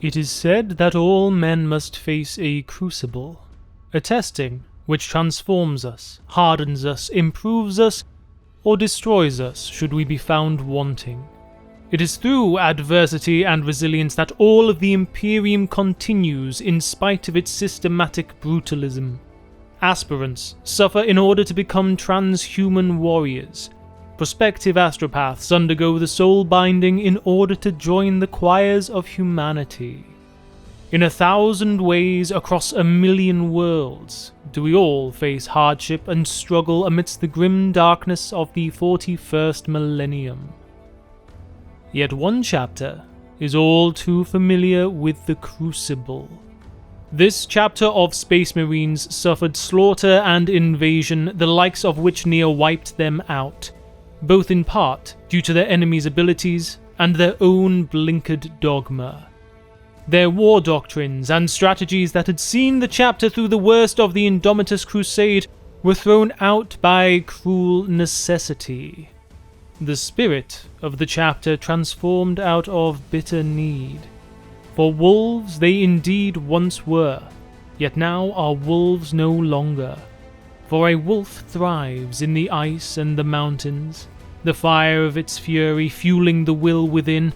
It is said that all men must face a crucible, a testing which transforms us, hardens us, improves us, or destroys us should we be found wanting. It is through adversity and resilience that all of the Imperium continues in spite of its systematic brutalism. Aspirants suffer in order to become transhuman warriors. Prospective astropaths undergo the soul binding in order to join the choirs of humanity. In 1,000 ways across 1,000,000 worlds, do we all face hardship and struggle amidst the grim darkness of the 41st millennium. Yet one chapter is all too familiar with the Crucible. This chapter of Space Marines suffered slaughter and invasion, the likes of which near wiped them out, both in part due to their enemies' abilities and their own blinkered dogma. Their war doctrines and strategies that had seen the chapter through the worst of the Indomitus Crusade were thrown out by cruel necessity. The spirit of the chapter transformed out of bitter need. For wolves they indeed once were, yet now are wolves no longer. For a wolf thrives in the ice and the mountains, the fire of its fury fueling the will within.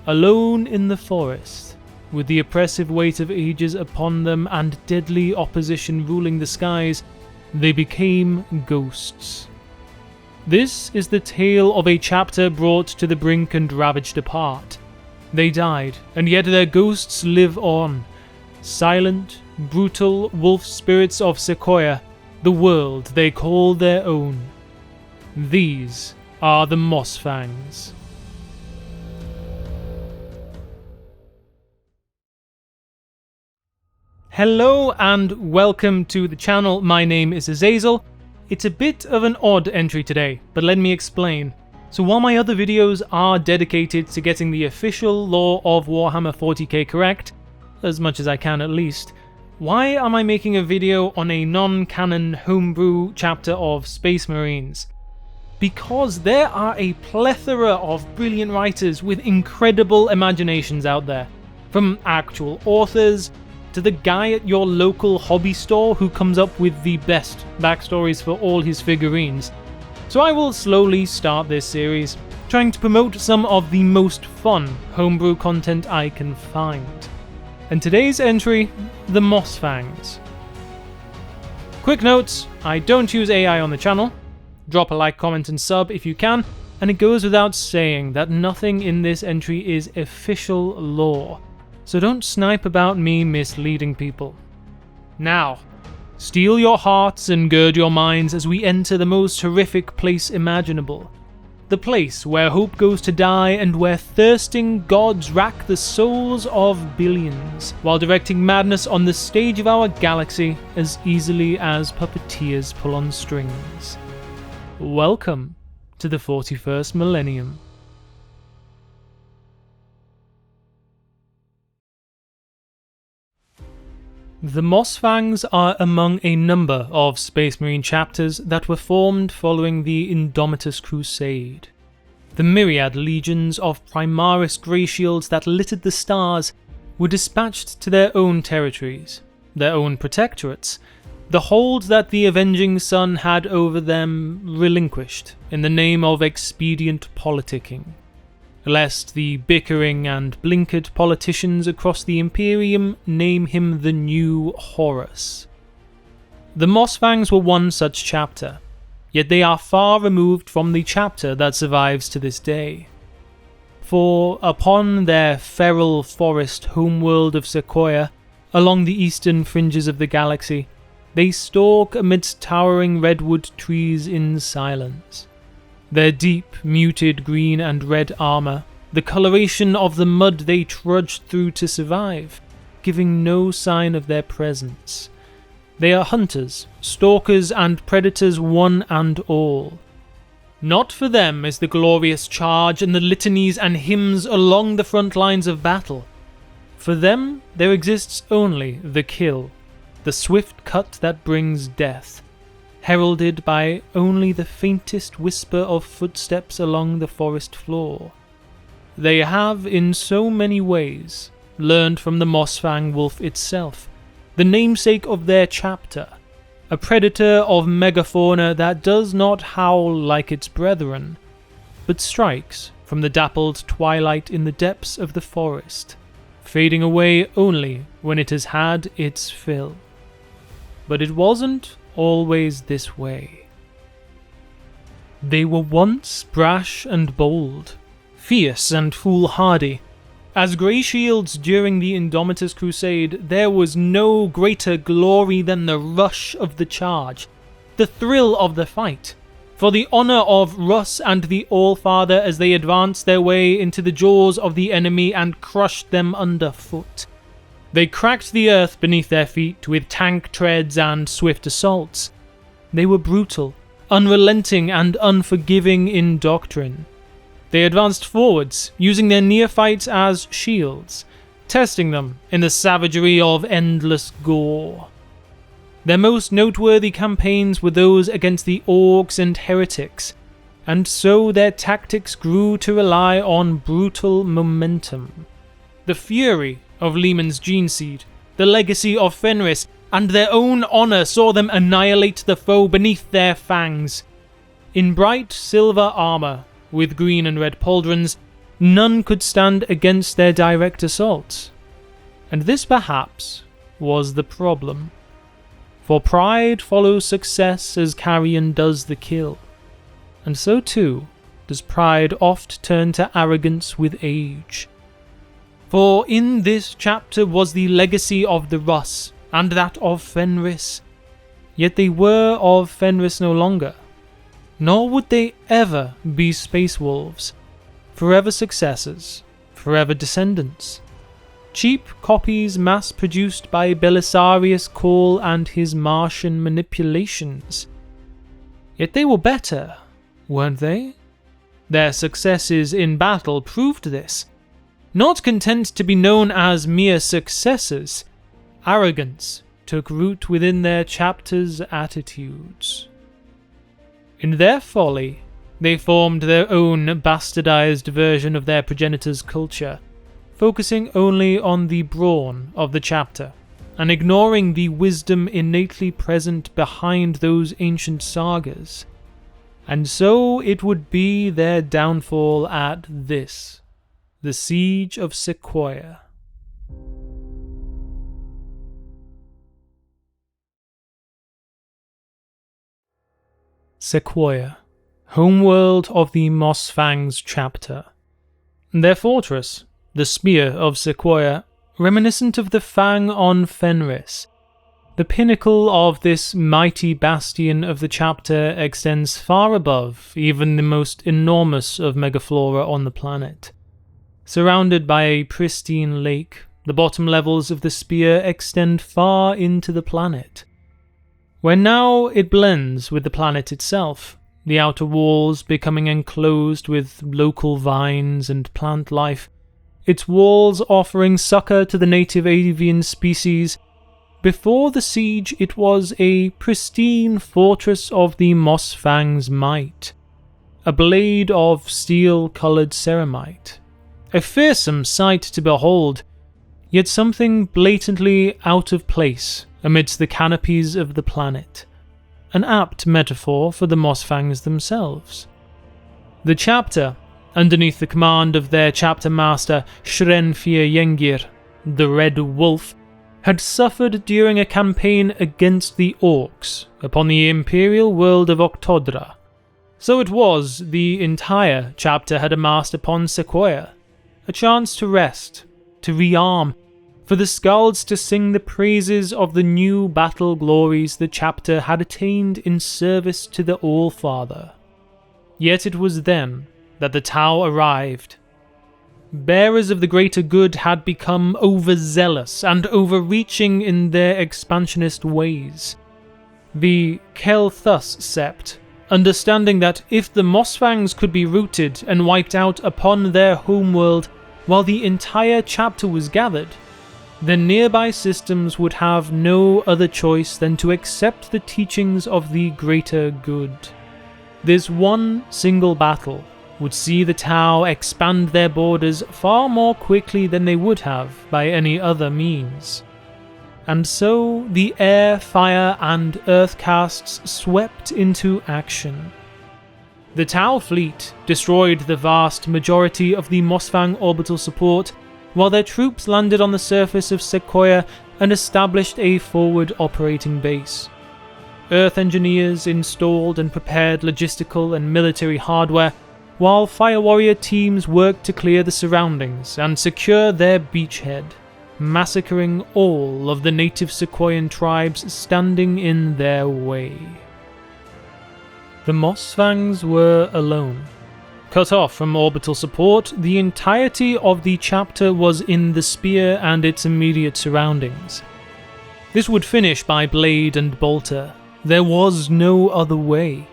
Alone in the forest, with the oppressive weight of ages upon them and deadly opposition ruling the skies, they became ghosts. This is the tale of a chapter brought to the brink and ravaged apart. They died, and yet their ghosts live on. Silent, brutal wolf spirits of Sequoia, the world they call their own. These are the Mosfangs. Hello and welcome to the channel. My name is Azazel. It's a bit of an odd entry today, but let me explain. So while my other videos are dedicated to getting the official lore of Warhammer 40k correct, as much as I can at least, why am I making a video on a non-canon homebrew chapter of Space Marines? Because there are a plethora of brilliant writers with incredible imaginations out there, from actual authors to the guy at your local hobby store who comes up with the best backstories for all his figurines. So I will slowly start this series, trying to promote some of the most fun homebrew content I can find. And today's entry, the Mosfangs. Quick notes, I don't use AI on the channel. Drop a like, comment and sub if you can, and it goes without saying that nothing in this entry is official lore. So don't snipe about me misleading people. Now, steel your hearts and gird your minds as we enter the most horrific place imaginable. The place where hope goes to die and where thirsting gods rack the souls of billions, while directing madness on the stage of our galaxy as easily as puppeteers pull on strings. Welcome to the 41st millennium. The Mosfangs are among a number of Space Marine chapters that were formed following the Indomitus Crusade. The myriad legions of Primaris Grey Shields that littered the stars were dispatched to their own territories, their own protectorates, the hold that the Avenging Sun had over them relinquished in the name of expedient politicking, lest the bickering and blinkered politicians across the Imperium name him the new Horus. The Mosfangs were one such chapter, yet they are far removed from the chapter that survives to this day. For upon their feral forest homeworld of Sequoia, along the eastern fringes of the galaxy, they stalk amidst towering redwood trees in silence. Their deep, muted green and red armor, the coloration of the mud they trudged through to survive, giving no sign of their presence. They are hunters, stalkers, and predators one and all. Not for them is the glorious charge and the litanies and hymns along the front lines of battle. For them there exists only the kill, the swift cut that brings death, heralded by only the faintest whisper of footsteps along the forest floor. They have, in so many ways, learned from the Mosfang wolf itself, the namesake of their chapter, a predator of megafauna that does not howl like its brethren, but strikes from the dappled twilight in the depths of the forest, fading away only when it has had its fill. But it wasn't always this way. They were once brash and bold, fierce and foolhardy. As Grey Shields during the Indomitus Crusade, there was no greater glory than the rush of the charge, the thrill of the fight, for the honour of Russ and the Allfather as they advanced their way into the jaws of the enemy and crushed them underfoot. They cracked the earth beneath their feet with tank treads and swift assaults. They were brutal, unrelenting and unforgiving in doctrine. They advanced forwards, using their neophytes as shields, testing them in the savagery of endless gore. Their most noteworthy campaigns were those against the orcs and heretics, and so their tactics grew to rely on brutal momentum. The fury of Leman's Geneseed, the legacy of Fenris, and their own honour saw them annihilate the foe beneath their fangs. In bright silver armour, with green and red pauldrons, none could stand against their direct assaults. And this perhaps was the problem. For pride follows success as carrion does the kill, and so too does pride oft turn to arrogance with age. For in this chapter was the legacy of the Russ, and that of Fenris, yet they were of Fenris no longer. Nor would they ever be space wolves, forever successors, forever descendants. Cheap copies mass-produced by Belisarius Cawl and his Martian manipulations. Yet they were better, weren't they? Their successes in battle proved this. Not content to be known as mere successors, arrogance took root within their chapter's attitudes. In their folly, they formed their own bastardized version of their progenitor's culture, focusing only on the brawn of the chapter, and ignoring the wisdom innately present behind those ancient sagas. And so it would be their downfall at this, the Siege of Sequoia. Sequoia, homeworld of the Mosfangs chapter. Their fortress, the Spear of Sequoia, reminiscent of the Fang on Fenris. The pinnacle of this mighty bastion of the chapter extends far above even the most enormous of megaflora on the planet. Surrounded by a pristine lake, the bottom levels of the spear extend far into the planet, where now it blends with the planet itself, the outer walls becoming enclosed with local vines and plant life, its walls offering succor to the native avian species. Before the siege, it was a pristine fortress of the Mosfangs' might, a blade of steel-coloured ceramite, a fearsome sight to behold, yet something blatantly out of place amidst the canopies of the planet, an apt metaphor for the Mosfangs themselves. The chapter, underneath the command of their chapter master Shrenfir Yengir, the Red Wolf, had suffered during a campaign against the Orcs upon the imperial world of Octodra. So it was the entire chapter had amassed upon Sequoia, a chance to rest, to rearm, for the Skalds to sing the praises of the new battle glories the chapter had attained in service to the Allfather. Yet it was then that the Tau arrived. Bearers of the greater good had become overzealous and overreaching in their expansionist ways. The Kel'Thus Sept, understanding that if the Mosfangs could be rooted and wiped out upon their homeworld while the entire chapter was gathered, then nearby systems would have no other choice than to accept the teachings of the greater good. This one single battle would see the Tau expand their borders far more quickly than they would have by any other means. And so the air, fire, and earth casts swept into action. The Tau fleet destroyed the vast majority of the Mosfang orbital support, while their troops landed on the surface of Sequoia and established a forward operating base. Earth engineers installed and prepared logistical and military hardware, while Fire Warrior teams worked to clear the surroundings and secure their beachhead, massacring all of the native Sequoian tribes standing in their way. The Mosfangs were alone. Cut off from orbital support, the entirety of the chapter was in the spear and its immediate surroundings. This would finish by blade and bolter. There was no other way.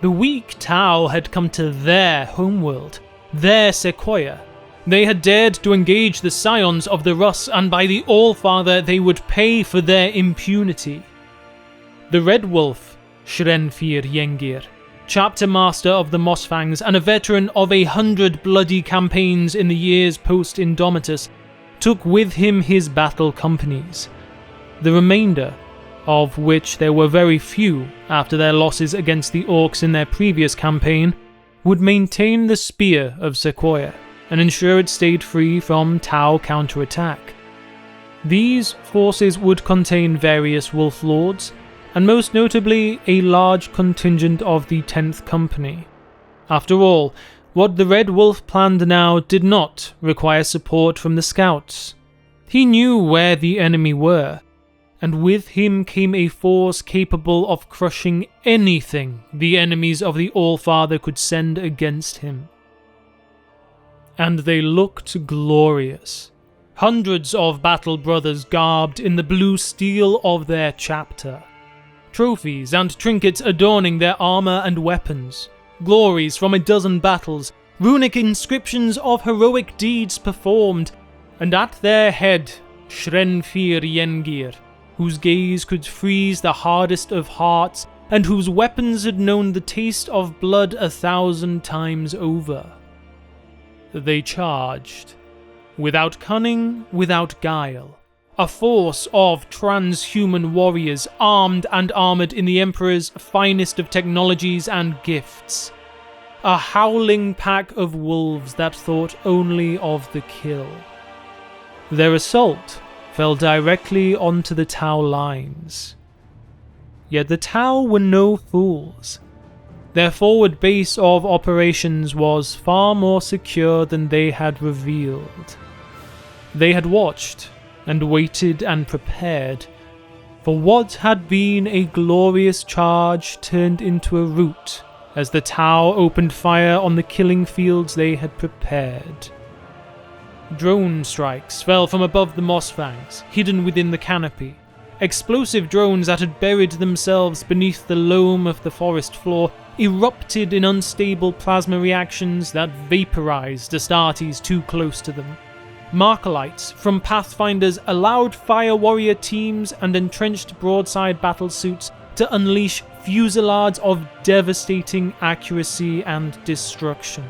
The weak Tau had come to their homeworld, their Sequoia. They had dared to engage the scions of the Russ, and by the Allfather they would pay for their impunity. The Red Wolf, Shrenfir Yengir, chapter master of the Mosfangs and a veteran of 100 bloody campaigns in the years post-Indomitus, took with him his battle companies, the remainder of which there were very few after their losses against the Orcs in their previous campaign, would maintain the Spear of Sequoia and ensure it stayed free from Tau counterattack. These forces would contain various Wolf Lords, and most notably a large contingent of the 10th Company. After all, what the Red Wolf planned now did not require support from the Scouts. He knew where the enemy were, and with him came a force capable of crushing anything the enemies of the Allfather could send against him. And they looked glorious. Hundreds of battle brothers garbed in the blue steel of their chapter. Trophies and trinkets adorning their armor and weapons. Glories from a dozen battles. Runic inscriptions of heroic deeds performed. And at their head, Shrenfir Yengir, whose gaze could freeze the hardest of hearts, and whose weapons had known the taste of blood 1,000 times over. They charged, without cunning, without guile, a force of transhuman warriors armed and armored in the Emperor's finest of technologies and gifts. A howling pack of wolves that thought only of the kill. Their assault fell directly onto the Tau lines. Yet the Tau were no fools. Their forward base of operations was far more secure than they had revealed. They had watched and waited and prepared for what had been a glorious charge turned into a rout as the Tau opened fire on the killing fields they had prepared. Drone strikes fell from above the Mosfangs, hidden within the canopy. Explosive drones that had buried themselves beneath the loam of the forest floor erupted in unstable plasma reactions that vaporized Astartes too close to them. Markalites from Pathfinders allowed Fire Warrior teams and entrenched broadside battlesuits to unleash fusillades of devastating accuracy and destruction.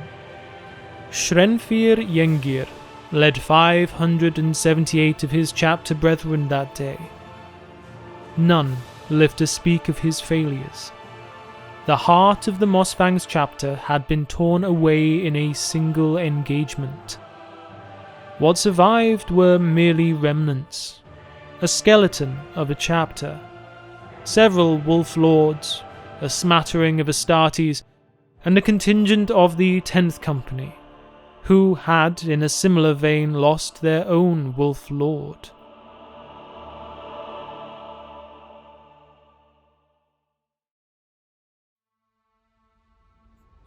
Shrenfir Yengir led 578 of his chapter brethren that day. None lived to speak of his failures. The heart of the Mosfangs chapter had been torn away in a single engagement. What survived were merely remnants, a skeleton of a chapter, several Wolf Lords, a smattering of Astartes, and a contingent of the 10th Company, who had, in a similar vein, lost their own Wolf Lord.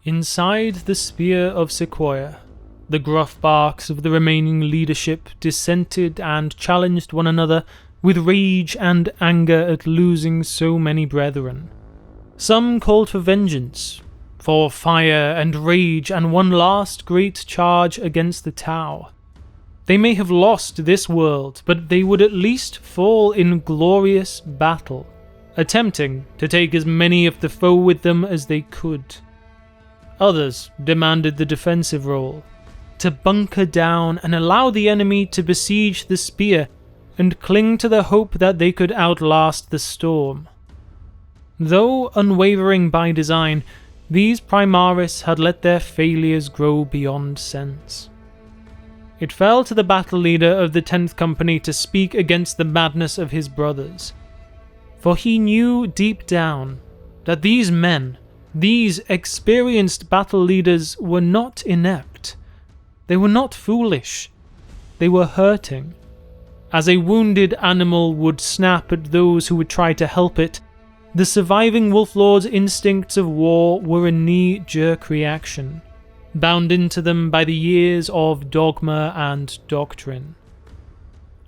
Inside the Spear of Sequoia, the gruff barks of the remaining leadership dissented and challenged one another with rage and anger at losing so many brethren. Some called for vengeance, for fire and rage and one last great charge against the Tau. They may have lost this world, but they would at least fall in glorious battle, attempting to take as many of the foe with them as they could. Others demanded the defensive role, to bunker down and allow the enemy to besiege the spear and cling to the hope that they could outlast the storm. Though unwavering by design, these Primaris had let their failures grow beyond sense. It fell to the battle leader of the 10th Company to speak against the madness of his brothers, for he knew deep down that these men, these experienced battle leaders, were not inept. They were not foolish. They were hurting. As a wounded animal would snap at those who would try to help it, the surviving Wolf Lord's instincts of war were a knee-jerk reaction, bound into them by the years of dogma and doctrine.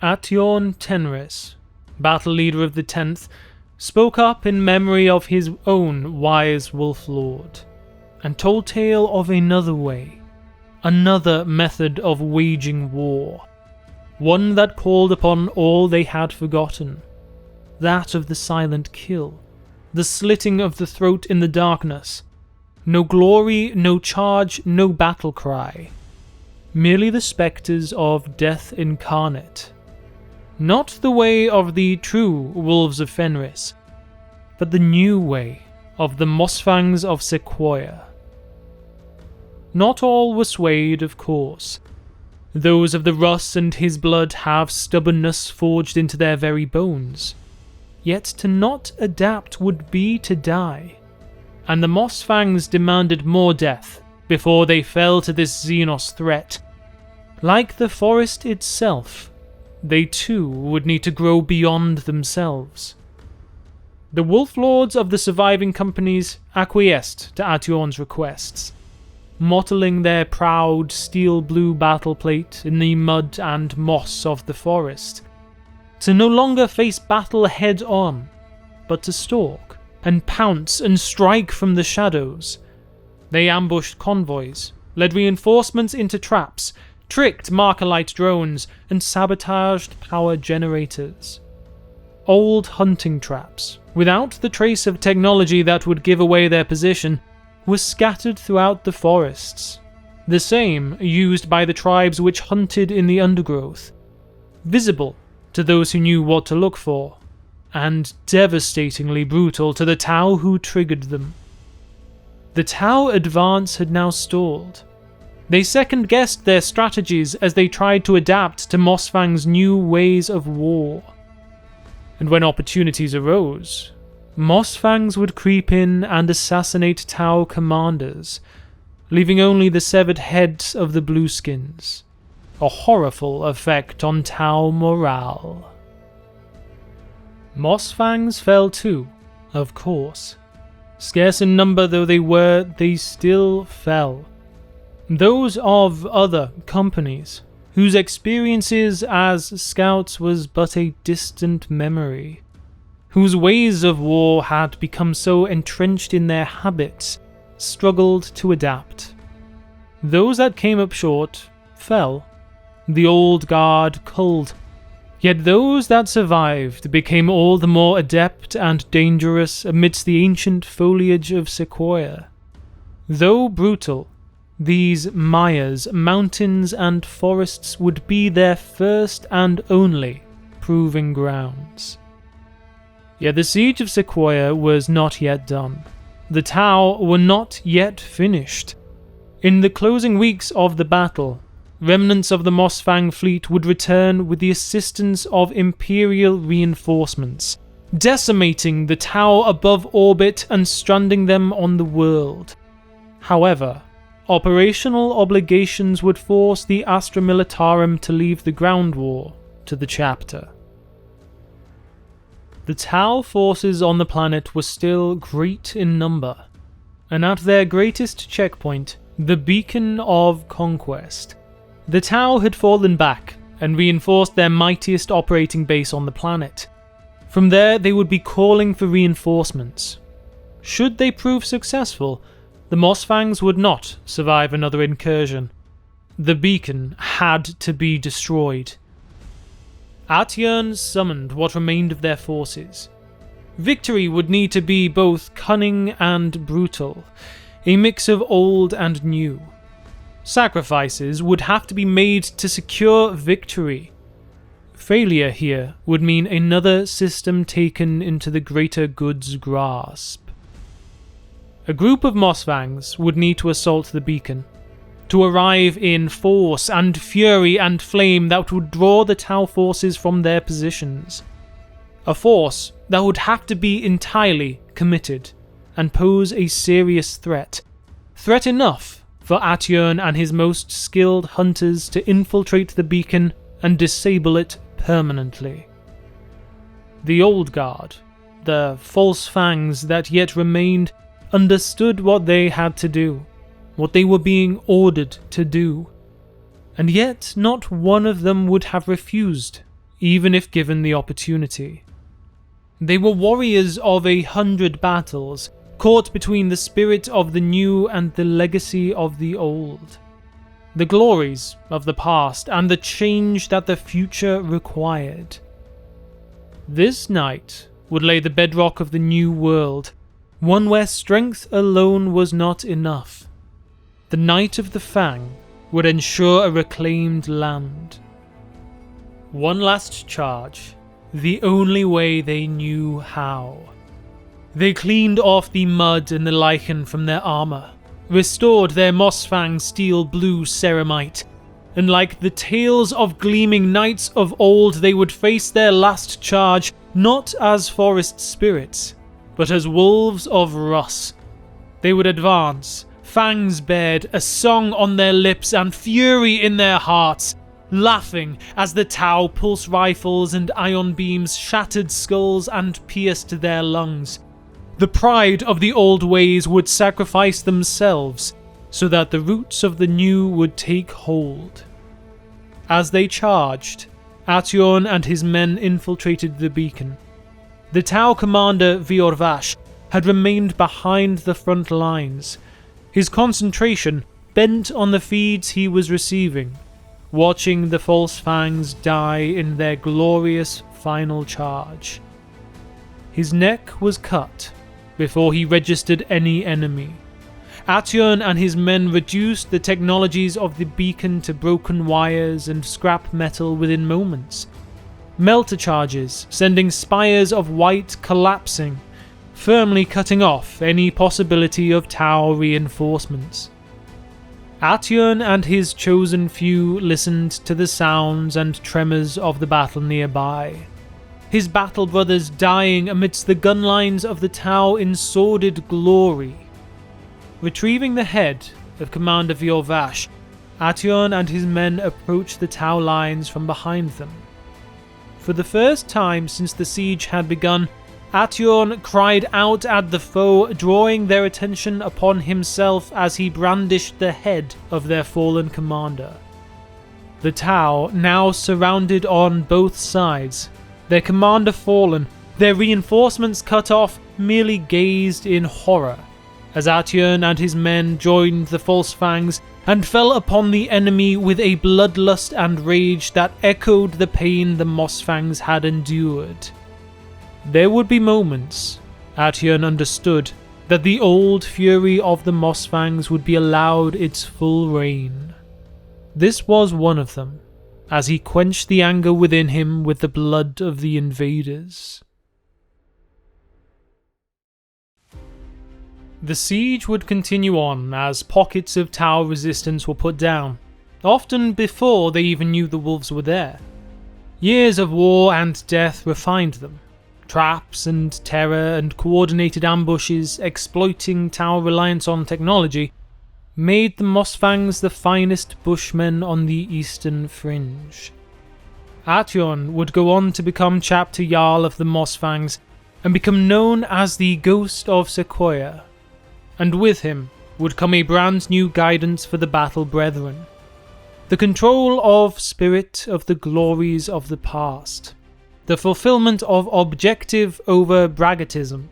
Atyorn Tenris, battle leader of the 10th, spoke up in memory of his own wise Wolf Lord, and told tale of another way, another method of waging war, one that called upon all they had forgotten, that of the silent kill, the slitting of the throat in the darkness. No glory, no charge, no battle cry. Merely the spectres of death incarnate. Not the way of the true Wolves of Fenris, but the new way of the Mosfangs of Sequoia. Not all were swayed, of course. Those of the Russ and his blood have stubbornness forged into their very bones. Yet to not adapt would be to die, and the Mosfangs demanded more death before they fell to this Xenos threat. Like the forest itself, they too would need to grow beyond themselves. The Wolf Lords of the surviving companies acquiesced to Atyorn's requests, mottling their proud steel-blue battle plate in the mud and moss of the forest, to no longer face battle head-on, but to stalk and pounce and strike from the shadows. They ambushed convoys, led reinforcements into traps, tricked Markalite drones, and sabotaged power generators. Old hunting traps, without the trace of technology that would give away their position, were scattered throughout the forests, the same used by the tribes which hunted in the undergrowth, visible to those who knew what to look for, and devastatingly brutal to the Tau who triggered them. The Tau advance had now stalled. They second-guessed their strategies as they tried to adapt to Mosfang's new ways of war. And when opportunities arose, Mosfangs would creep in and assassinate Tau commanders, leaving only the severed heads of the Blueskins, a horrible effect on Tau morale. Mosfangs fell too, of course. Scarce in number though they were, they still fell. Those of other companies, whose experiences as scouts was but a distant memory, whose ways of war had become so entrenched in their habits, struggled to adapt. Those that came up short fell, the old guard culled, yet those that survived became all the more adept and dangerous amidst the ancient foliage of Sequoia. Though brutal, these Mayas, mountains and forests would be their first and only proving grounds. Yet the Siege of Sequoia was not yet done. The Tau were not yet finished. In the closing weeks of the battle, remnants of the Mosfang fleet would return with the assistance of Imperial reinforcements, decimating the Tau above orbit and stranding them on the world. However, operational obligations would force the Astra Militarum to leave the ground war to the chapter. The Tau forces on the planet were still great in number, and at their greatest checkpoint, the Beacon of Conquest, the Tau had fallen back and reinforced their mightiest operating base on the planet. From there, they would be calling for reinforcements. Should they prove successful, the Mosfangs would not survive another incursion. The beacon had to be destroyed. Atyorn summoned what remained of their forces. Victory would need to be both cunning and brutal. a mix of old and new. Sacrifices would have to be made to secure victory. Failure here would mean another system taken into the greater good's grasp. A group of Mosfangs would need to assault the beacon, to arrive in force and fury and flame that would draw the Tau forces from their positions. A force that would have to be entirely committed and pose a serious threat. Threat enough for Atyern and his most skilled hunters to infiltrate the beacon and disable it permanently. The Old Guard, the false fangs that yet remained, understood what they had to do, what they were being ordered to do, and yet not one of them would have refused, even if given the opportunity. They were warriors of 100 battles, caught between the spirit of the new and the legacy of the old. The glories of the past and the change that the future required. This night would lay the bedrock of the new world, one where strength alone was not enough. The Night of the Fang would ensure a reclaimed land. One last charge, the only way they knew how. They cleaned off the mud and the lichen from their armor, restored their Mosfang steel blue ceramite, and like the tales of gleaming knights of old, they would face their last charge not as forest spirits, but as wolves of Russ. They would advance, fangs bared, a song on their lips and fury in their hearts, laughing as the Tau pulse rifles and ion beams shattered skulls and pierced their lungs. The pride of the old ways would sacrifice themselves so that the roots of the new would take hold. As they charged, Atyern and his men infiltrated the beacon. The Tau commander Viorvash had remained behind the front lines, his concentration bent on the feeds he was receiving, watching the false fangs die in their glorious final charge. His neck was cut before he registered any enemy. Atyern and his men reduced the technologies of the beacon to broken wires and scrap metal within moments. Melter charges, sending spires of white collapsing, firmly cutting off any possibility of Tau reinforcements. Atyern and his chosen few listened to the sounds and tremors of the battle nearby. His battle brothers dying amidst the gun lines of the Tau in sordid glory. Retrieving the head of Commander Viorvash, Atyern and his men approached the Tau lines from behind them. For the first time since the siege had begun, Atyern cried out at the foe, drawing their attention upon himself as he brandished the head of their fallen commander. The Tau, now surrounded on both sides, their commander fallen, their reinforcements cut off, merely gazed in horror as Atyern and his men joined the false fangs and fell upon the enemy with a bloodlust and rage that echoed the pain the Mosfangs had endured. There would be moments, Atyern understood, that the old fury of the Mosfangs would be allowed its full reign. This was one of them, as he quenched the anger within him with the blood of the invaders. The siege would continue on as pockets of Tau resistance were put down, often before they even knew the wolves were there. Years of war and death refined them. Traps and terror and coordinated ambushes exploiting Tau reliance on technology made the Mosfangs the finest bushmen on the eastern fringe. Atyern would go on to become chapter Jarl of the Mosfangs and become known as the Ghost of Sequoia, and with him would come a brand new guidance for the Battle Brethren. The control of spirit of the glories of the past, the fulfillment of objective over braggatism,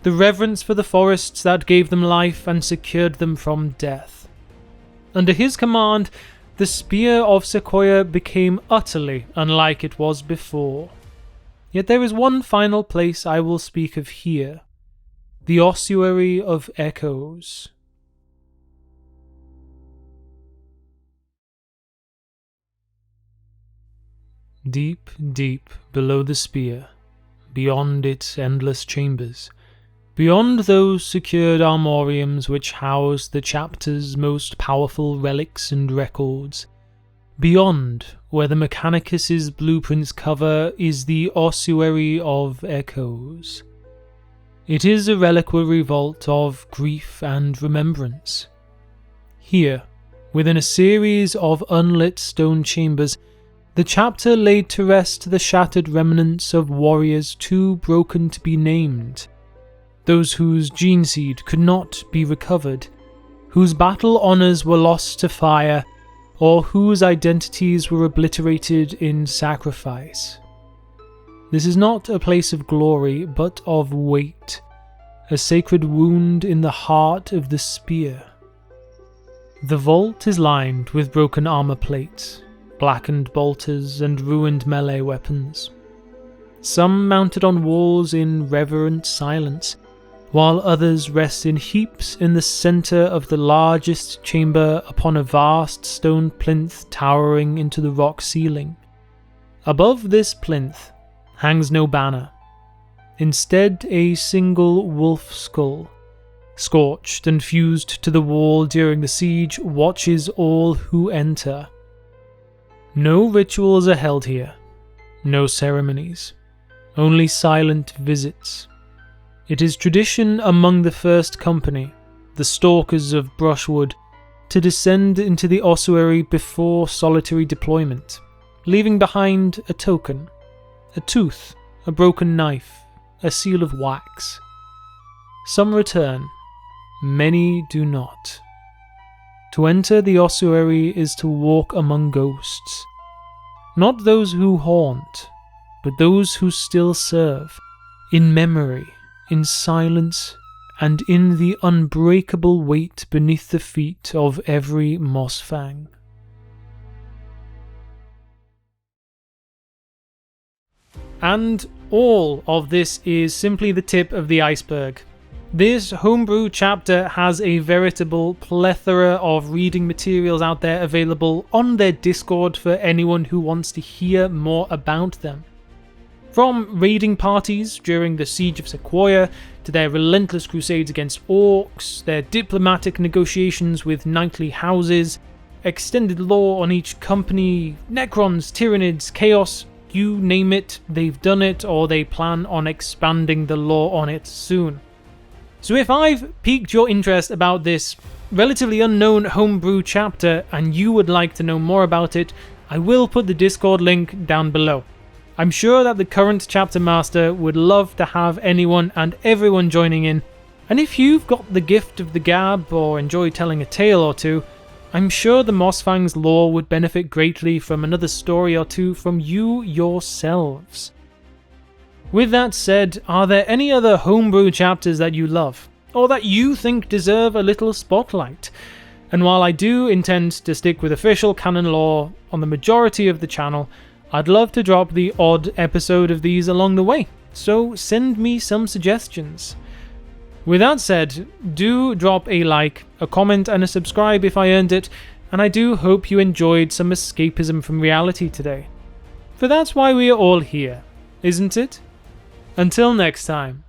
the reverence for the forests that gave them life and secured them from death. Under his command, the Spear of Sequoia became utterly unlike it was before. Yet there is one final place I will speak of here, the ossuary of echoes. Deep, deep below the spear, beyond its endless chambers, beyond those secured armoriums which house the chapter's most powerful relics and records, beyond where the Mechanicus's blueprints cover is the ossuary of echoes. It is a reliquary vault of grief and remembrance. Here, within a series of unlit stone chambers, the chapter laid to rest the shattered remnants of warriors too broken to be named, those whose gene seed could not be recovered, whose battle honours were lost to fire, or whose identities were obliterated in sacrifice. This is not a place of glory, but of weight, a sacred wound in the heart of the spear. The vault is lined with broken armor plates, blackened bolters, and ruined melee weapons, some mounted on walls in reverent silence, while others rest in heaps in the center of the largest chamber upon a vast stone plinth towering into the rock ceiling. Above this plinth hangs no banner, instead a single wolf skull, scorched and fused to the wall during the siege, watches all who enter. No rituals are held here, no ceremonies, only silent visits. It is tradition among the First Company, the stalkers of brushwood, to descend into the ossuary before solitary deployment, leaving behind a token, a tooth, a broken knife, a seal of wax. Some return, many do not. To enter the ossuary is to walk among ghosts, not those who haunt, but those who still serve, in memory, in silence, and in the unbreakable weight beneath the feet of every Mosfang. And all of this is simply the tip of the iceberg. This homebrew chapter has a veritable plethora of reading materials out there available on their Discord for anyone who wants to hear more about them. From raiding parties during the Siege of Sequioia, to their relentless crusades against orcs, their diplomatic negotiations with knightly houses, extended lore on each company, Necrons, Tyranids, Chaos, you name it, they've done it, or they plan on expanding the lore on it soon. So if I've piqued your interest about this relatively unknown homebrew chapter and you would like to know more about it, I will put the Discord link down below. I'm sure that the current chapter master would love to have anyone and everyone joining in, and if you've got the gift of the gab or enjoy telling a tale or two, I'm sure the Mosfangs lore would benefit greatly from another story or two from you yourselves. With that said, are there any other homebrew chapters that you love, or that you think deserve a little spotlight? And while I do intend to stick with official canon lore on the majority of the channel, I'd love to drop the odd episode of these along the way, so send me some suggestions. With that said, do drop a like, a comment, and a subscribe if I earned it, and I do hope you enjoyed some escapism from reality today. For that's why we are all here, isn't it? Until next time.